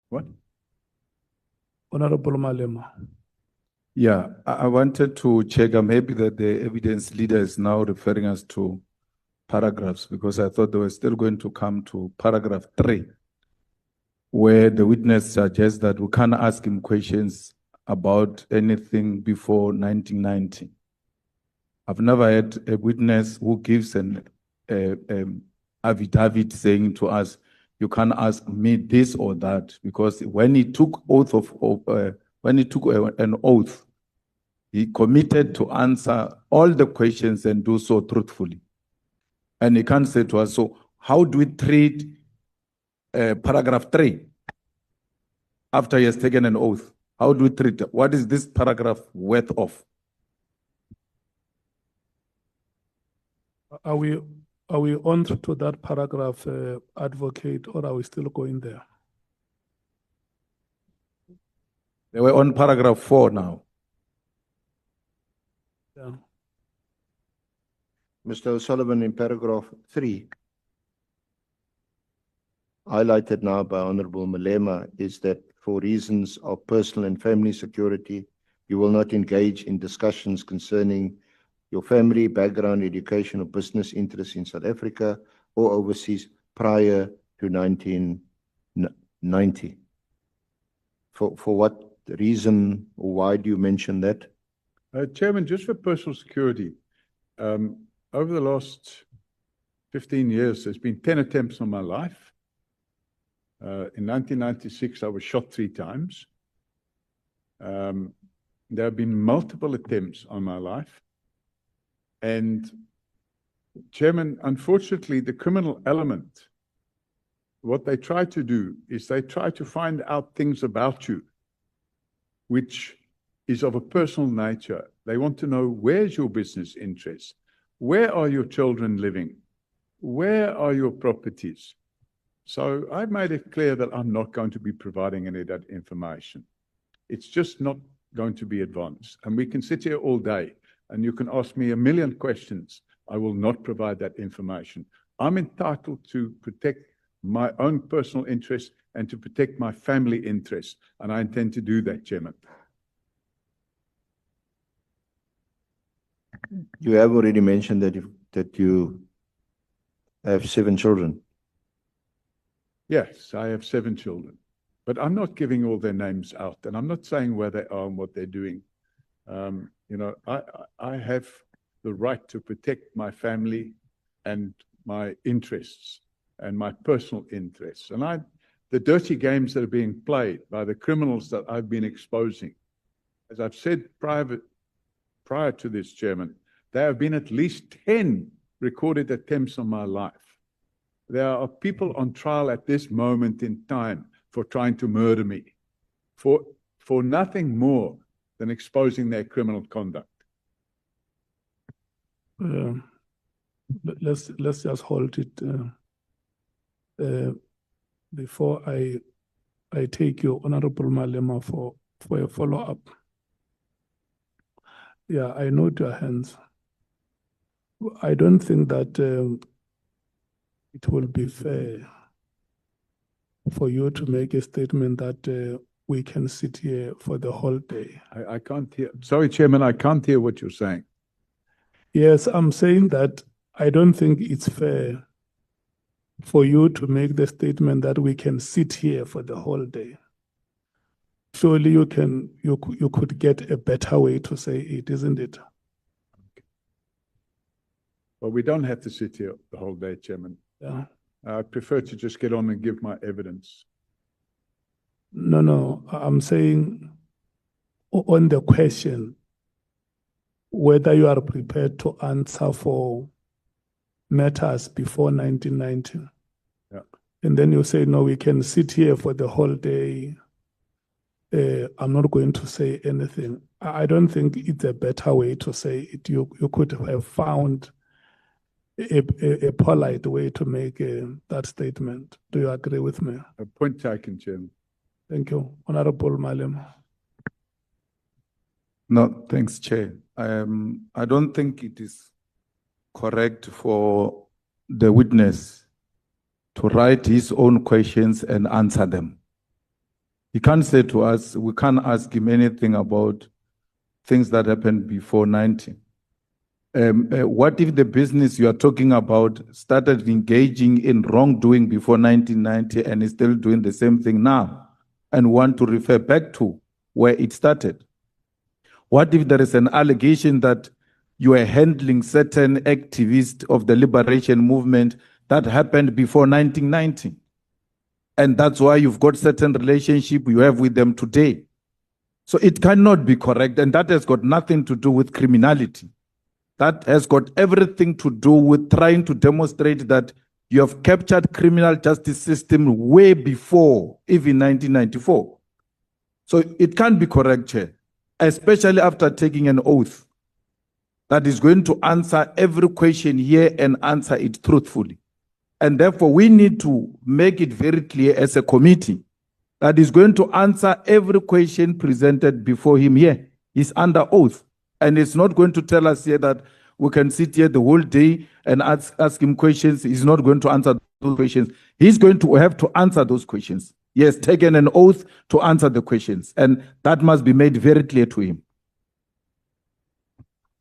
What? Honorable Malema. Yeah, I wanted to check. I'm happy that the evidence leader is now referring us to paragraphs, because I thought they were still going to come to paragraph 3, where the witness suggests that we can't ask him questions about anything before 1990. I've never had a witness who gives an affidavit saying to us, you can't ask me this or that, because when he took an oath, he committed to answer all the questions and do so truthfully. And he can't say to us, so how do we treat paragraph 3 after he has taken an oath? How do we treat it? What is this paragraph worth of? Are we on to that paragraph, advocate, or are we still going there? They were on paragraph 4 now. Yeah. Mr. O'Sullivan, in paragraph 3, highlighted now by Honorable Malema, is that for reasons of personal and family security, you will not engage in discussions concerning your family, background, education, or business interests in South Africa or overseas prior to 1990. For what reason, or why do you mention that? Chairman, just for personal security, over the last 15 years, there's been 10 attempts on my life. In 1996, I was shot 3 times. There have been multiple attempts on my life. And, Chairman, unfortunately, the criminal element, what they try to do is they try to find out things about you, which is of a personal nature. They want to know, where's your business interests? Where are your children living? Where are your properties? So I've made it clear that I'm not going to be providing any of that information. It's just not going to be advanced. And we can sit here all day and you can ask me a million questions. I will not provide that information. I'm entitled to protect my own personal interests and to protect my family interests. And I intend to do that, Chairman. You have already mentioned that you have 7 children. Yes, I have 7 children, but I'm not giving all their names out, and I'm not saying where they are and what they're doing. You know, I have the right to protect my family and my interests and my personal interests. And the dirty games that are being played by the criminals that I've been exposing, as I've said prior to this, Chairman, there have been at least 10 recorded attempts on my life. There are people on trial at this moment in time for trying to murder me, for nothing more than exposing their criminal conduct. Let's just hold it before I take you, Honorable Malema, for a follow-up. Yeah, I note your hands. I don't think that it will be fair for you to make a statement that we can sit here for the whole day. I can't hear. Sorry, Chairman, I can't hear what you're saying. Yes, I'm saying that I don't think it's fair for you to make the statement that we can sit here for the whole day. Surely you could get a better way to say it, isn't it? Okay. Well, we don't have to sit here the whole day, Chairman. Yeah. I prefer to just get on and give my evidence. No, I'm saying on the question whether you are prepared to answer for matters before 1990. Yeah. And then you say, no, we can sit here for the whole day. I'm not going to say anything. I don't think it's a better way to say it. You could have found a polite way to make that statement. Do you agree with me? A point taken, Chairman. Thank you. Honorable Malema. No, thanks, Chair. I don't think it is correct for the witness to write his own questions and answer them. He can't say to us, we can't ask him anything about things that happened before 90. What if the business you are talking about started engaging in wrongdoing before 1990 and is still doing the same thing now and want to refer back to where it started? What if there is an allegation that you are handling certain activists of the liberation movement that happened before 1990? And that's why you've got certain relationship you have with them today. So it cannot be correct, and that has got nothing to do with criminality. That has got everything to do with trying to demonstrate that you have captured criminal justice system way before even 1994. So it can't be correct, Chair, especially after taking an oath that is going to answer every question here and answer it truthfully. And therefore, we need to make it very clear as a committee that is going to answer every question presented before him here. He's under oath. And it's not going to tell us here that we can sit here the whole day and ask him questions. He's not going to answer those questions. He's going to have to answer those questions. He has taken an oath to answer the questions. And that must be made very clear to him.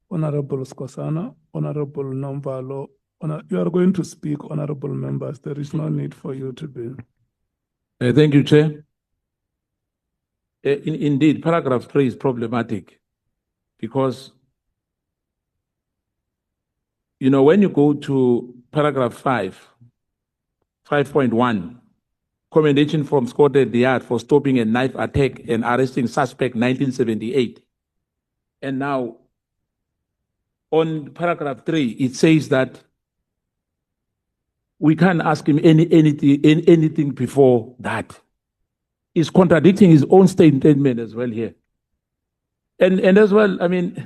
Honorable Skosana, Honorable Nomvalo, you are going to speak, honorable members. There is no need for you to be. Thank you, Chair. Indeed, paragraph 3 is problematic because, you know, when you go to paragraph 5.1, commendation from Scotland Yard for stopping a knife attack and arresting suspect 1978. And now, on paragraph 3, it says that we can't ask him anything before that. He's contradicting his own statement as well here. And as well, I mean,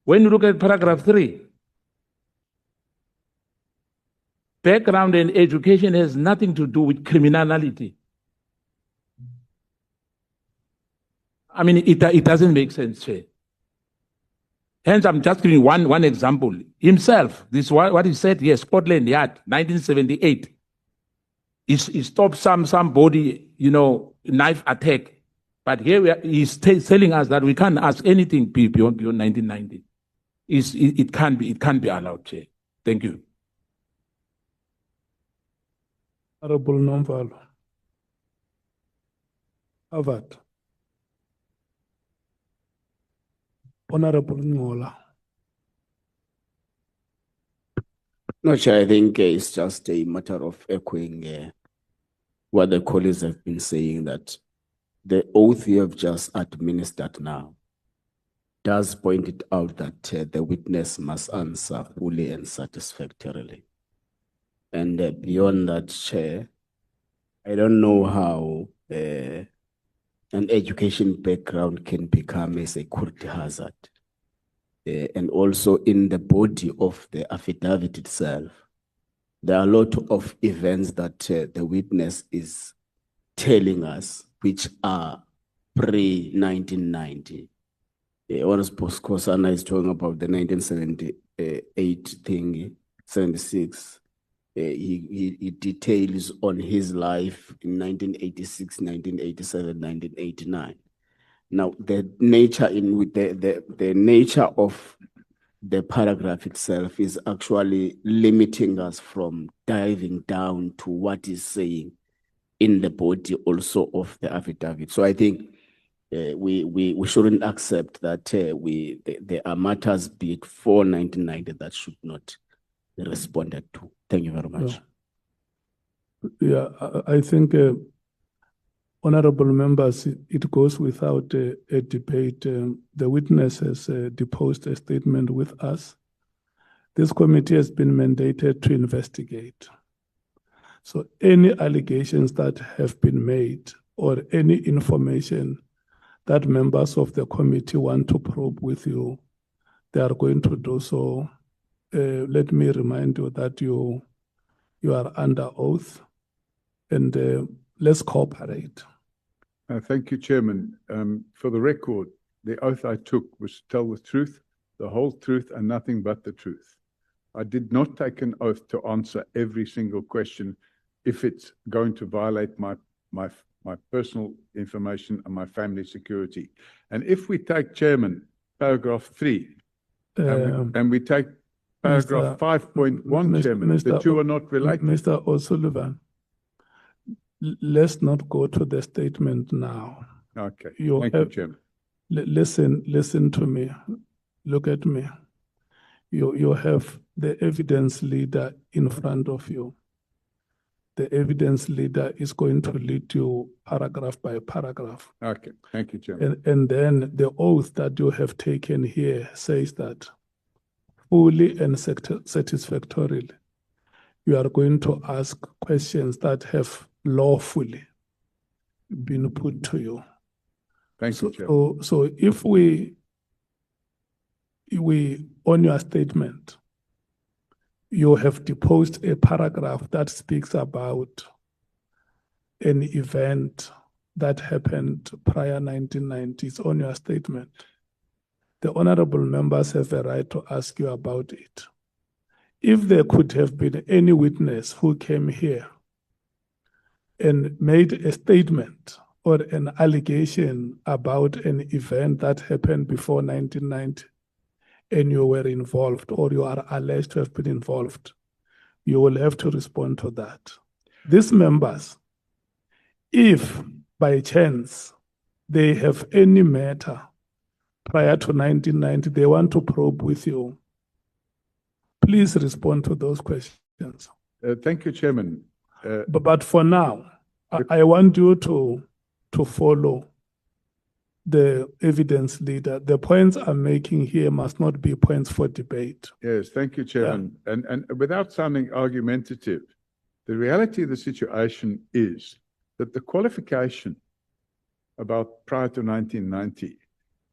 when you look at paragraph 3, background and education has nothing to do with criminality. I mean, it doesn't make sense, Chair. Hence, I'm just giving one example. Himself, this is what he said, yes, Scotland Yard, 1978. He stopped somebody, you know, knife attack. But here he's telling us that we can't ask anything beyond 1990. It can't be allowed, Chair. Thank you. Honorable Nomvalo. Harvard. Honorable Ngola. No, Chair, I think it's just a matter of echoing what the colleagues have been saying, that the oath you have just administered now does point it out that the witness must answer fully and satisfactorily. And beyond that, Chair, I don't know how an education background can become a security hazard. And also in the body of the affidavit itself, there are a lot of events that the witness is telling us which are pre-1990. Honorable Skosana is talking about the 1978 thing, 76. He details on his life in 1986, 1987, 1989. Now, the nature the nature of the paragraph itself is actually limiting us from diving down to what is saying in the body also of the affidavit. So I think we shouldn't accept that there are matters before 1990 that should not be responded to. Thank you very much. Yeah, I think, honorable members, it goes without a debate. The witness has deposed a statement with us. This committee has been mandated to investigate. So any allegations that have been made or any information that members of the committee want to probe with you, they are going to do so. Let me remind you that you are under oath, and let's cooperate. Thank you, Chairman. For the record, the oath I took was to tell the truth, the whole truth, and nothing but the truth. I did not take an oath to answer every single question if it's going to violate my my personal information and my family security. And if we take, Chairman, paragraph 3, and we take paragraph 5.1, Chairman, the two are not related. Mr. O'Sullivan, let's not go to the statement now. Okay, You thank have- you, Chairman. Listen to me. Look at me. You have the evidence leader in front of you. The evidence leader is going to lead you paragraph by paragraph. Okay, thank you, Chairman. And then the oath that you have taken here says that fully and satisfactorily, you are going to ask questions that have lawfully been put to you. Thank you, Chairman. So if we on your statement, you have deposed a paragraph that speaks about an event that happened prior 1990s on your statement. The honorable members have a right to ask you about it. If there could have been any witness who came here and made a statement or an allegation about an event that happened before 1990, and you were involved or you are alleged to have been involved, you will have to respond to that. These members, if by chance they have any matter prior to 1990, they want to probe with you, please respond to those questions. Thank you, Chairman. But for now, I want you to follow the evidence leader. The points I'm making here must not be points for debate. Yes, thank you, Chairman. And without sounding argumentative, the reality of the situation is that the qualification about prior to 1990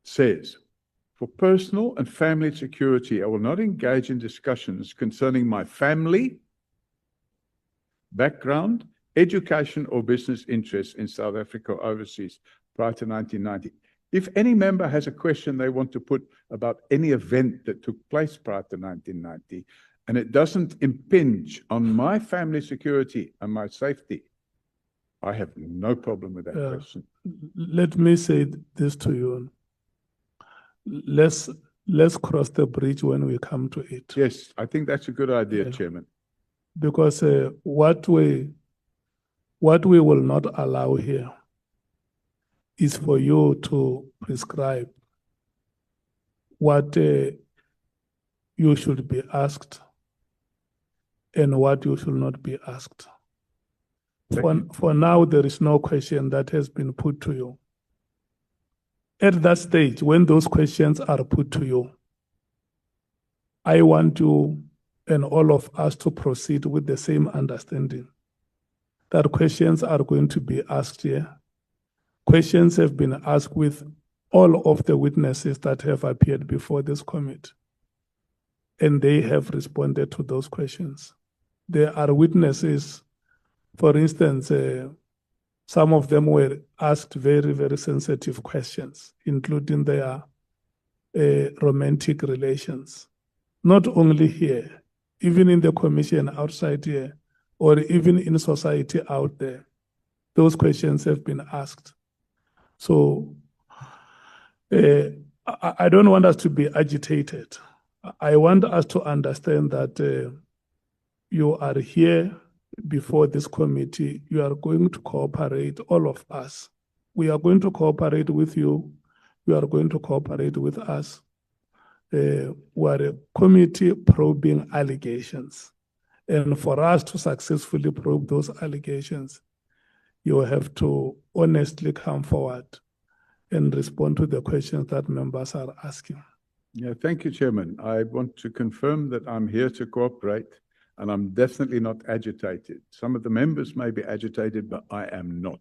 says, for personal and family security, I will not engage in discussions concerning my family, background, education, or business interests in South Africa or overseas prior to 1990. If any member has a question they want to put about any event that took place prior to 1990, and it doesn't impinge on my family security and my safety, I have no problem with that question. Let me say this to you. Let's cross the bridge when we come to it. Yes, I think that's a good idea, Chairman. Because what we will not allow here is for you to prescribe what you should be asked and what you should not be asked. For now, there is no question that has been put to you. At that stage, when those questions are put to you, I want you and all of us to proceed with the same understanding that questions are going to be asked here. Questions have been asked with all of the witnesses that have appeared before this committee, and they have responded to those questions. There are witnesses, for instance, some of them were asked very, very sensitive questions, including their romantic relations. Not only here, even in the commission outside here, or even in society out there, those questions have been asked. So I don't want us to be agitated. I want us to understand that you are here before this committee. You are going to cooperate, all of us. We are going to cooperate with you. You are going to cooperate with us. We are a committee probing allegations. And for us to successfully probe those allegations, you have to honestly come forward and respond to the questions that members are asking. Yeah, thank you, Chairman. I want to confirm that I'm here to cooperate, and I'm definitely not agitated. Some of the members may be agitated, but I am not.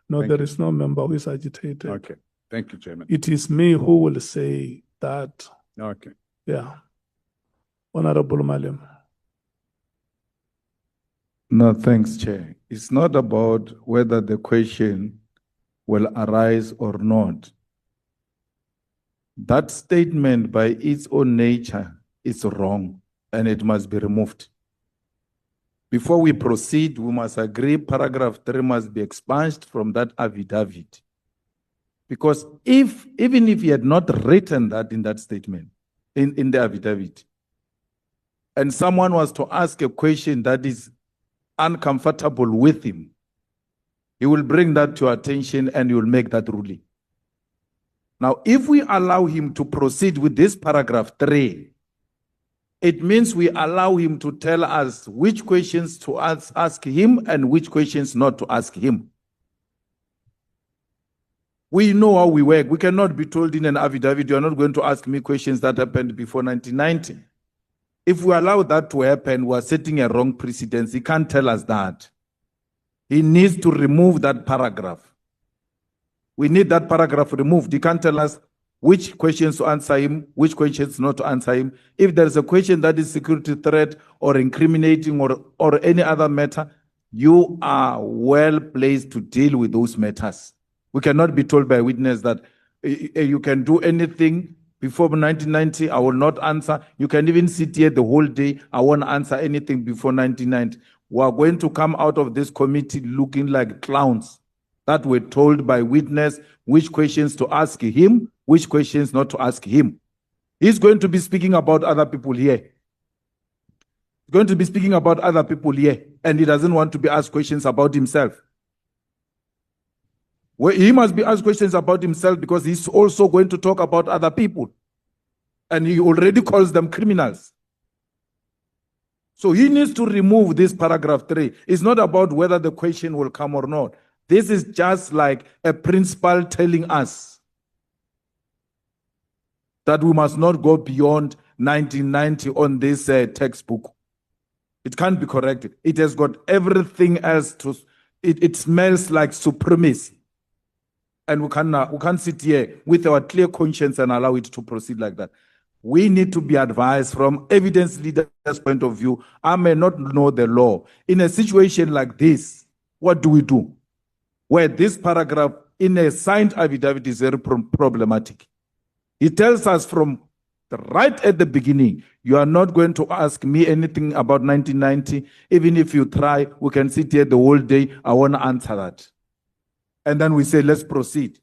No, there is no member who is agitated. Okay, thank you, Chairman. It is me who will say that. Okay. Yeah. Honorable Malema. No, thanks, Chair. It's not about whether the question will arise or not. That statement by its own nature is wrong and it must be removed. before we proceed, we must agree paragraph 3 must be expunged from that affidavit. Because even if he had not written that in that statement, in the affidavit, and someone was to ask a question that is uncomfortable with him, he will bring that to your attention and he will make that ruling. Now, if we allow him to proceed with this paragraph 3, it means we allow him to tell us which questions to ask him and which questions not to ask him. We know how we work. We cannot be told in an affidavit, you are not going to ask me questions that happened before 1990. If we allow that to happen, we are setting a wrong precedence. He can't tell us that. He needs to remove that paragraph. We need that paragraph removed. He can't tell us which questions to answer him, which questions not to answer him. If there is a question that is security threat or incriminating or any other matter, you are well placed to deal with those matters. We cannot be told by a witness that you can do anything before 1990, I will not answer. You can even sit here the whole day, I won't answer anything before 1990. We are going to come out of this committee looking like clowns that were told by witness which questions to ask him, which questions not to ask him. He's going to be speaking about other people here. He's going to be speaking about other people here, and he doesn't want to be asked questions about himself. Well, he must be asked questions about himself because he's also going to talk about other people. And he already calls them criminals. So he needs to remove this paragraph 3. It's not about whether the question will come or not. This is just like a principal telling us that we must not go beyond 1990 on this textbook. It can't be corrected. It has got everything else to, it smells like supremacy. And we can't sit here with our clear conscience and allow it to proceed like that. We need to be advised from evidence leaders' point of view. I may not know the law. In a situation like this, what do we do? Where this paragraph in a signed affidavit is very problematic. It tells us from right at the beginning, you are not going to ask me anything about 1990. Even if you try, we can sit here the whole day. I want to answer that. And then we say, let's proceed.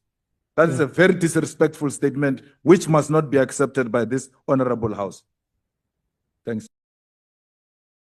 That is a very disrespectful statement, which must not be accepted by this honorable house. Thanks.